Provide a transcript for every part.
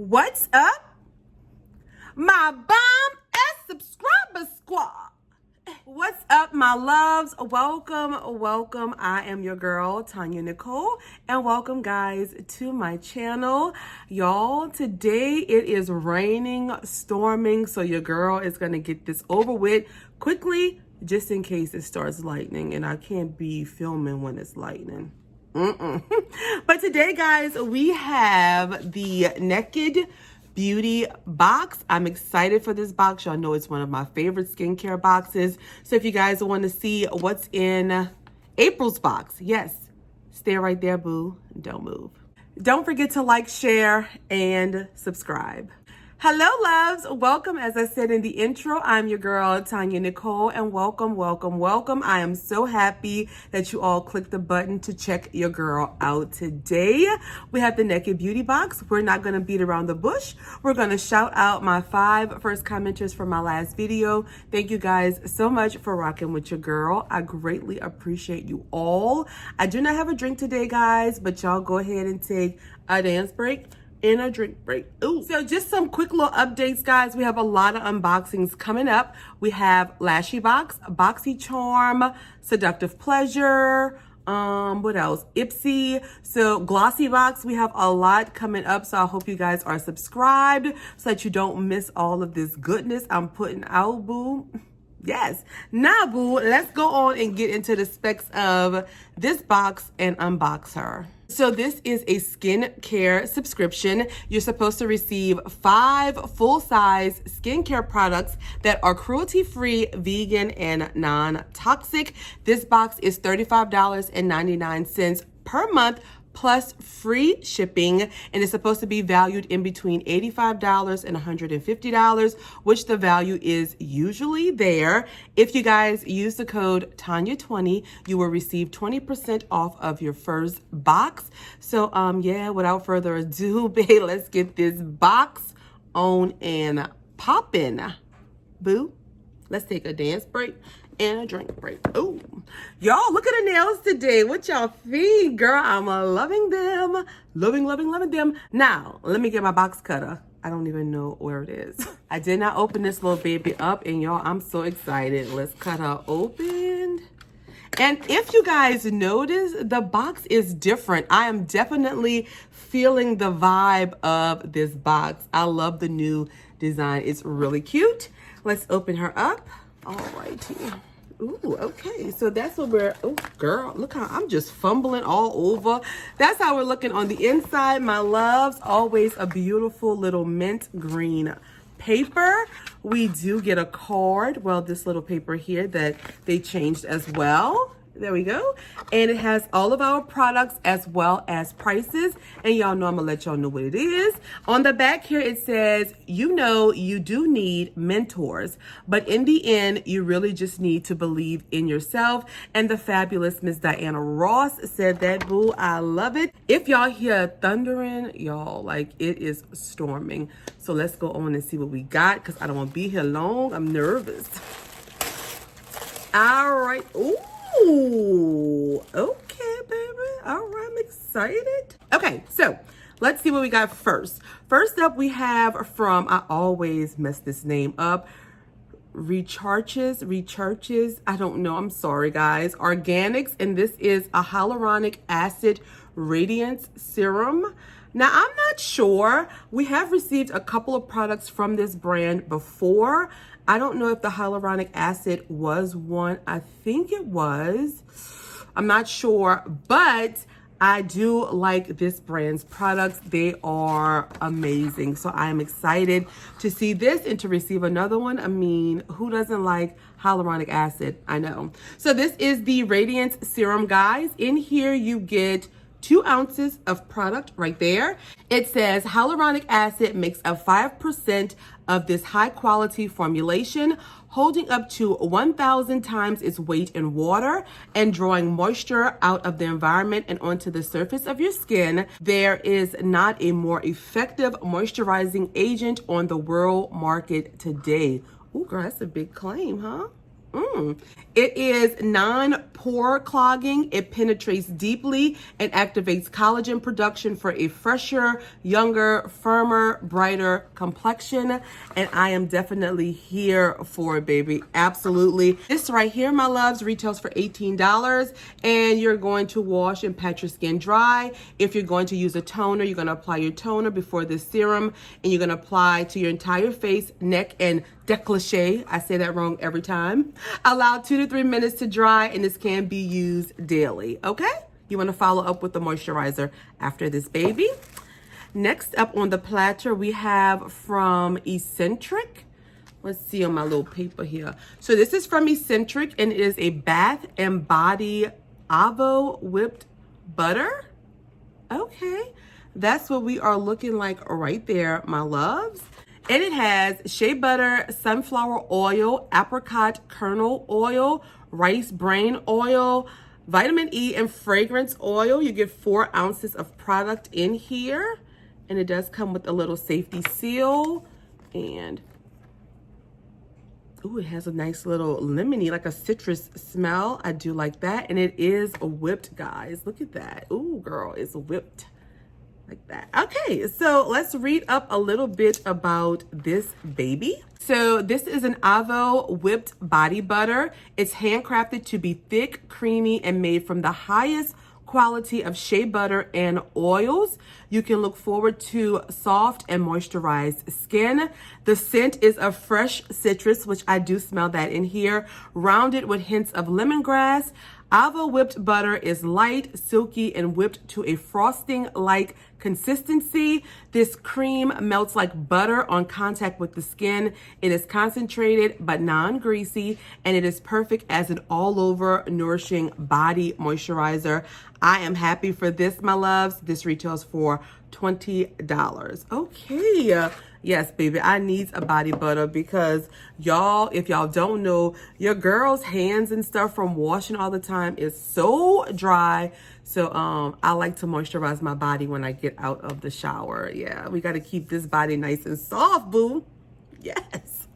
What's up, my bomb ass subscriber squad? What's up, my loves? Welcome. I am your girl, Tonyanicole, and welcome, guys, to my channel. Y'all, today it is raining, storming, so your girl is going to get this over with quickly, just in case it starts lightning, and I can't be filming when it's lightning. But today, guys, we have the Naked Beauty box. I'm excited for this box. Y'all know it's one of my favorite skincare boxes. So if you guys want to see what's in April's box, yes, stay right there, boo. Don't move. Don't forget to like, share, and subscribe. Hello, loves. Welcome. As I said in the intro, I'm your girl, Tonyanicole, and welcome. I am so happy that you all clicked the button to check your girl out today. We have the Naked Beauty box. We're not going to beat around the bush. We're going to shout out my 5 first commenters from my last video. Thank you guys so much for rocking with your girl. I greatly appreciate you all. I do not have a drink today, guys, but y'all go ahead and take a dance break and a drink break. Ooh. So just some quick little updates, guys. We have a lot of unboxings coming up. We have Lashy Box, BoxyCharm, Seductive Pleasure, what else? Ipsy. So Glossy Box, we have a lot coming up. So I hope you guys are subscribed so that you don't miss all of this goodness I'm putting out, boo. Yes. Now, boo, let's go on and get into the specs of this box and unbox her. So this is a skincare subscription. You're supposed to receive 5 full-size skincare products that are cruelty-free, vegan, and non-toxic. This box is $35.99 per month, plus free shipping, and it's supposed to be valued in between $85 and $150, which the value is usually there. If you guys use the code TONYA20, you will receive 20% off of your first box. So yeah, without further ado, babe, let's get this box on and poppin'. Boo, let's take a dance break and a drink break. Oh, y'all, look at the nails today. What y'all think, girl? I'm loving them. Loving them. Now, let me get my box cutter. I don't even know where it is. I did not open this little baby up, and y'all, I'm so excited. Let's cut her open. And if you guys notice, the box is different. I am definitely feeling the vibe of this box. I love the new design. It's really cute. Let's open her up. All righty. Ooh, okay, so that's what we're, oh, girl, look how I'm just fumbling all over. That's how we're looking on the inside, my loves. Always a beautiful little mint green paper. We do get a card, well, this little paper here that they changed as well. There we go. And it has all of our products as well as prices. And y'all know I'm gonna let y'all know what it is. On the back here, it says, you know, you do need mentors, but in the end, you really just need to believe in yourself. And the fabulous Miss Diana Ross said that, boo. I love it. If y'all hear thundering, y'all, like, it is storming. So let's go on and see what we got, because I don't want to be here long. I'm nervous. All right. Ooh, okay, baby. All right, I'm excited. Okay, so let's see what we got first. First up, we have from, I always mess this name up, Recharges. I don't know. I'm sorry, guys. Organics, and this is a hyaluronic acid radiance serum. Now, I'm not sure. We have received a couple of products from this brand before. I don't know if the hyaluronic acid was one. I think it was. I'm not sure, but I do like this brand's products. They are amazing. So I'm excited to see this and to receive another one. I mean, who doesn't like hyaluronic acid? I know. So this is the Radiance Serum, guys. In here, you get 2 ounces of product right there. It says hyaluronic acid makes up 5% of this high quality formulation, holding up to 1,000 times its weight in water and drawing moisture out of the environment and onto the surface of your skin. There is not a more effective moisturizing agent on the world market today. Ooh, girl, that's a big claim, huh? It is non-pore clogging. It penetrates deeply and activates collagen production for a fresher, younger, firmer, brighter complexion. And I am definitely here for it, baby. Absolutely. This right here, my loves, retails for $18. And you're going to wash and pat your skin dry. If you're going to use a toner, you're going to apply your toner before this serum. And you're going to apply to your entire face, neck, and décolleté. I say that wrong every time. Allow 2 to 3 minutes to dry, and this can be used daily, okay? You want to follow up with the moisturizer after this, baby. Next up on the platter, we have from Eccentric. Let's see on my little paper here. So this is from Eccentric, and it is a Bath and Body Avo Whipped Butter. Okay, that's what we are looking like right there, my loves. And it has shea butter, sunflower oil, apricot kernel oil, rice bran oil, vitamin E, and fragrance oil. You get 4 ounces of product in here. And it does come with a little safety seal. And, ooh, it has a nice little lemony, like a citrus smell. I do like that. And it is whipped, guys. Look at that. Ooh, girl, it's whipped. Like that. Okay, so let's read up a little bit about this baby. So this is an Avo whipped body butter. It's handcrafted to be thick, creamy, and made from the highest quality of shea butter and oils. You can look forward to soft and moisturized skin. The scent is of fresh citrus, which I do smell that in here, rounded with hints of lemongrass. Avo whipped butter is light, silky, and whipped to a frosting-like consistency. This cream melts like butter on contact with the skin. It is concentrated but non-greasy, and it is perfect as an all-over nourishing body moisturizer. I am happy for this, my loves. This retails for $20. Okay. Yes, baby, I need a body butter because y'all, if y'all don't know, your girl's hands and stuff from washing all the time is so dry. So I like to moisturize my body when I get out of the shower. Yeah, we got to keep this body nice and soft, boo. Yes.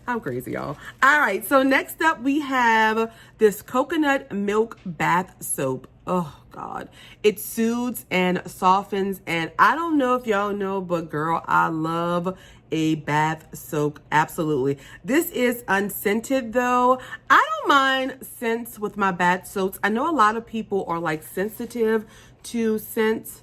I'm crazy, y'all. All right, so next up we have this coconut milk bath soap. Oh, God. It soothes and softens, and I don't know if y'all know, but girl, I love a bath soap. Absolutely. This is unscented, though. I don't mind scents with my bath soaps. I know a lot of people are, like, sensitive to scents.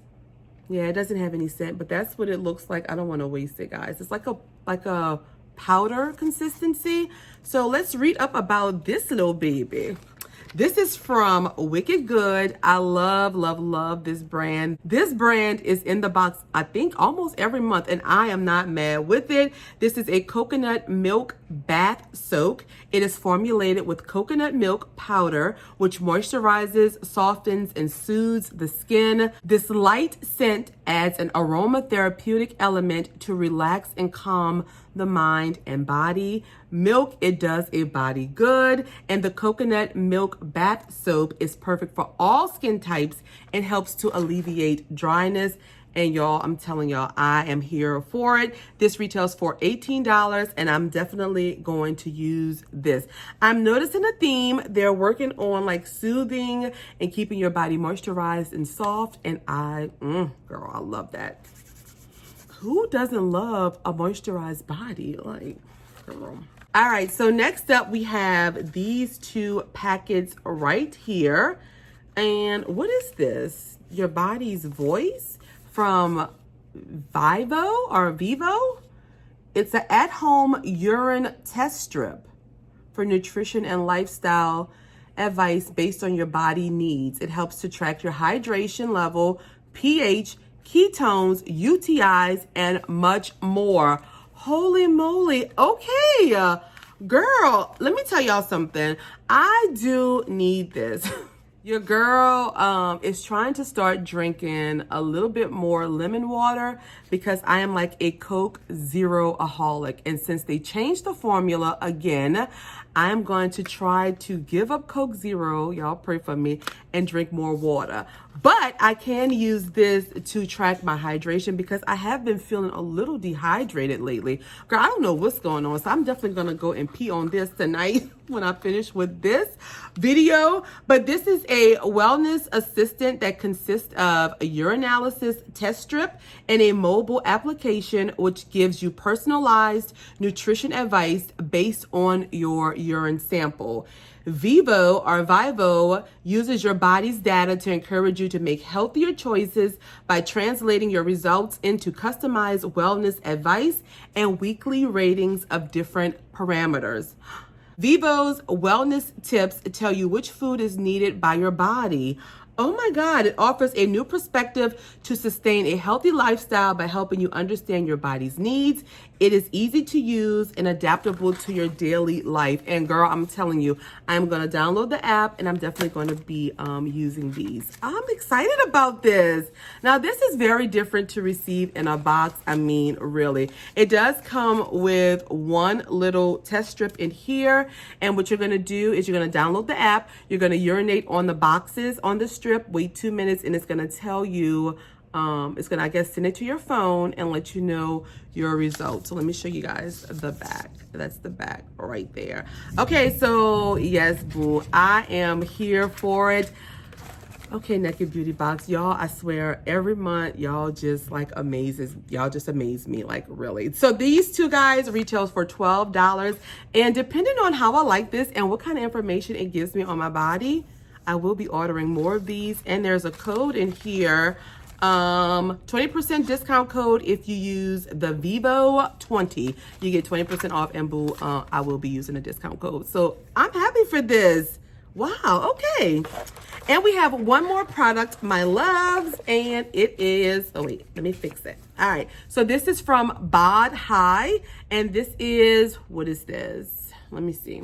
Yeah, it doesn't have any scent, but that's what it looks like. I don't want to waste it, guys. It's like a powder consistency. So let's read up about this little baby. This is from Wicked Good. I love, love, love this brand. This brand is in the box, I think, almost every month, and I am not mad with it. This is a coconut milk bath soak. It is formulated with coconut milk powder, which moisturizes, softens, and soothes the skin. This light scent adds an aromatherapeutic element to relax and calm the mind and body. Milk, it does a body good, and the coconut milk bath soap is perfect for all skin types and helps to alleviate dryness. And y'all, I'm telling y'all, I am here for it. This retails for $18, and I'm definitely going to use this. I'm noticing a theme. They're working on like soothing and keeping your body moisturized and soft, and girl, I love that. Who doesn't love a moisturized body? Like, girl. All right, so next up we have these 2 packets right here. And what is this? Your Body's Voice from Vivo? It's an at-home urine test strip for nutrition and lifestyle advice based on your body needs. It helps to track your hydration level, pH, ketones, UTIs, and much more. Holy moly. Okay, girl, let me tell y'all something. I do need this. Your girl is trying to start drinking a little bit more lemon water because I am like a Coke Zero-aholic. And since they changed the formula again, I am going to try to give up Coke Zero, y'all pray for me, and drink more water. But I can use this to track my hydration because I have been feeling a little dehydrated lately. Girl, I don't know what's going on, so I'm definitely gonna go and pee on this tonight when I finish with this video. But this is a wellness assistant that consists of a urinalysis test strip and a mobile application which gives you personalized nutrition advice based on your urine sample. Vivo uses your body's data to encourage you to make healthier choices by translating your results into customized wellness advice and weekly ratings of different parameters. Vivo's wellness tips tell you which food is needed by your body. Oh my God, it offers a new perspective to sustain a healthy lifestyle by helping you understand your body's needs. It is easy to use and adaptable to your daily life. And girl, I'm telling you, I'm going to download the app and I'm definitely going to be using these. I'm excited about this. Now, this is very different to receive in a box. I mean, really. It does come with one little test strip in here. And what you're going to do is you're going to download the app. You're going to urinate on the boxes on the strip, wait 2 minutes, and it's going to tell you, it's going to, I guess, send it to your phone and let you know your results. So let me show you guys the back. That's the back right there. Okay, so yes, boo, I am here for it. Okay, Naked Beauty Box, y'all, I swear every month y'all just like y'all just amaze me, like really. So these two guys retails for $12, and depending on how I like this and what kind of information it gives me on my body, I will be ordering more of these. And there's a code in here, 20% discount code if you use the Vivo 20. You get 20% off, and boo, I will be using a discount code. So I'm happy for this. Wow, okay. And we have one more product, my loves, and it is, oh wait, let me fix it. All right, so this is from Bod High, and this is, what is this? Let me see.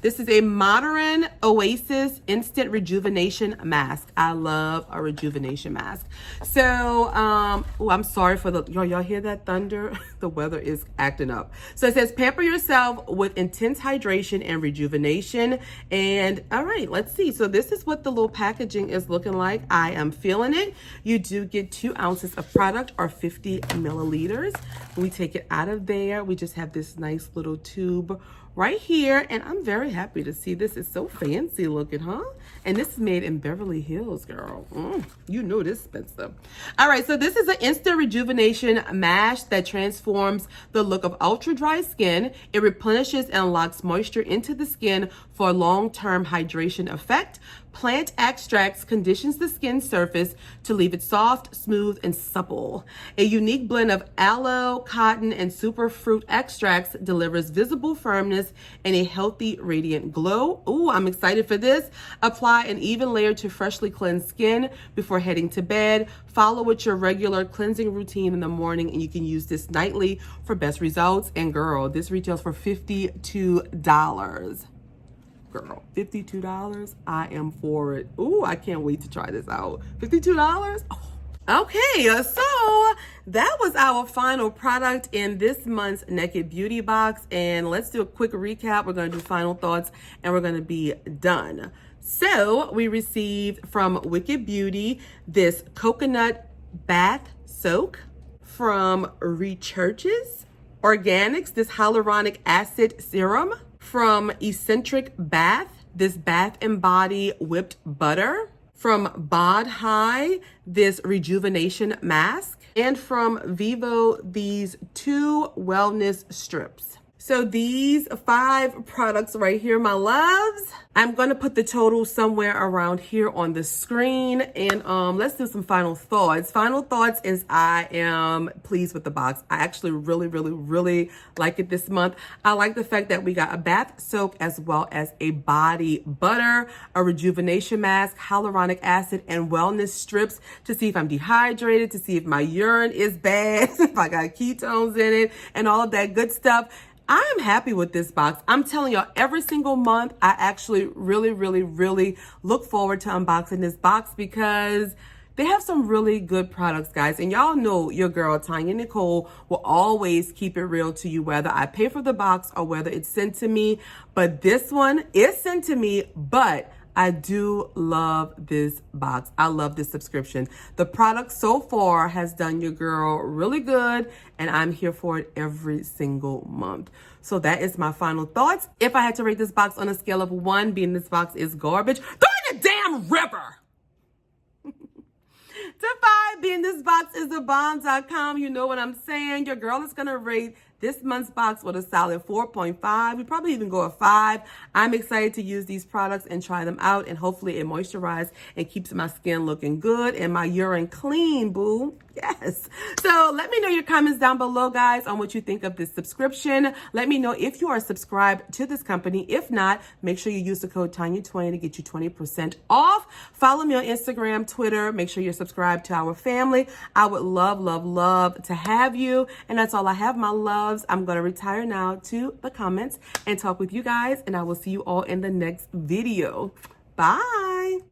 This is a Modern Oasis Instant Rejuvenation Mask. I love a rejuvenation mask. So, oh, I'm sorry for the, y'all hear that thunder? The weather is acting up. So it says, pamper yourself with intense hydration and rejuvenation. And all right, let's see. So this is what the little packaging is looking like. I am feeling it. You do get 2 ounces of product, or 50 milliliters. We take it out of there. We just have this nice little tube right here, and I'm very happy to see this. Is so fancy looking, huh? And this is made in Beverly Hills, girl. You know this is expensive. All right, so this is an instant rejuvenation mask that transforms the look of ultra dry skin. It replenishes and locks moisture into the skin for a long-term hydration effect. Plant extracts conditions the skin surface to leave it soft, smooth, and supple. A unique blend of aloe, cotton, and superfruit extracts delivers visible firmness and a healthy, radiant glow. Ooh, I'm excited for this. Apply an even layer to freshly cleansed skin before heading to bed. Follow with your regular cleansing routine in the morning, and you can use this nightly for best results. And girl, this retails for $52. Girl, $52. I am for it. Ooh, I can't wait to try this out. $52? Oh. Okay, so that was our final product in this month's Naked Beauty Box. And let's do a quick recap. We're going to do final thoughts and we're going to be done. So we received from Wicked Beauty this coconut bath soak, from Rejuvenation Organics, this hyaluronic acid serum, from Eccentric Bath, this Bath and Body whipped butter, from Bod High, this rejuvenation mask, and from Vivo, these 2 wellness strips. So these 5 products right here, my loves, I'm going to put the total somewhere around here on the screen. And let's do some final thoughts. Final thoughts is I am pleased with the box. I actually really like it this month. I like the fact that we got a bath soak as well as a body butter, a rejuvenation mask, hyaluronic acid, and wellness strips to see if I'm dehydrated, to see if my urine is bad, if I got ketones in it, and all of that good stuff. I am happy with this box. I'm telling y'all, every single month, I actually really look forward to unboxing this box because They have some really good products, guys. And y'all know your girl, Tonyanicole, will always keep it real to you, whether I pay for the box or whether it's sent to me. But this one is sent to me, but I do love this box. I love this subscription. The product so far has done your girl really good, and I'm here for it every single month. So that is my final thoughts. If I had to rate this box on a scale of 1, being this box is garbage, throw it in the damn river. To 5, being this box is the bomb.com. You know what I'm saying? Your girl is going to rate this month's box with a solid 4.5. We probably even go a 5. I'm excited to use these products and try them out, and hopefully it moisturizes and keeps my skin looking good and my urine clean, boo. Yes. So let me know your comments down below, guys, on what you think of this subscription. Let me know if you are subscribed to this company. If not, make sure you use the code Tonya20 to get you 20% off. Follow me on Instagram, Twitter. Make sure you're subscribed to our family. I would love, love, love to have you. And that's all I have, my loves. I'm going to retire now to the comments and talk with you guys, and I will see you all in the next video. Bye.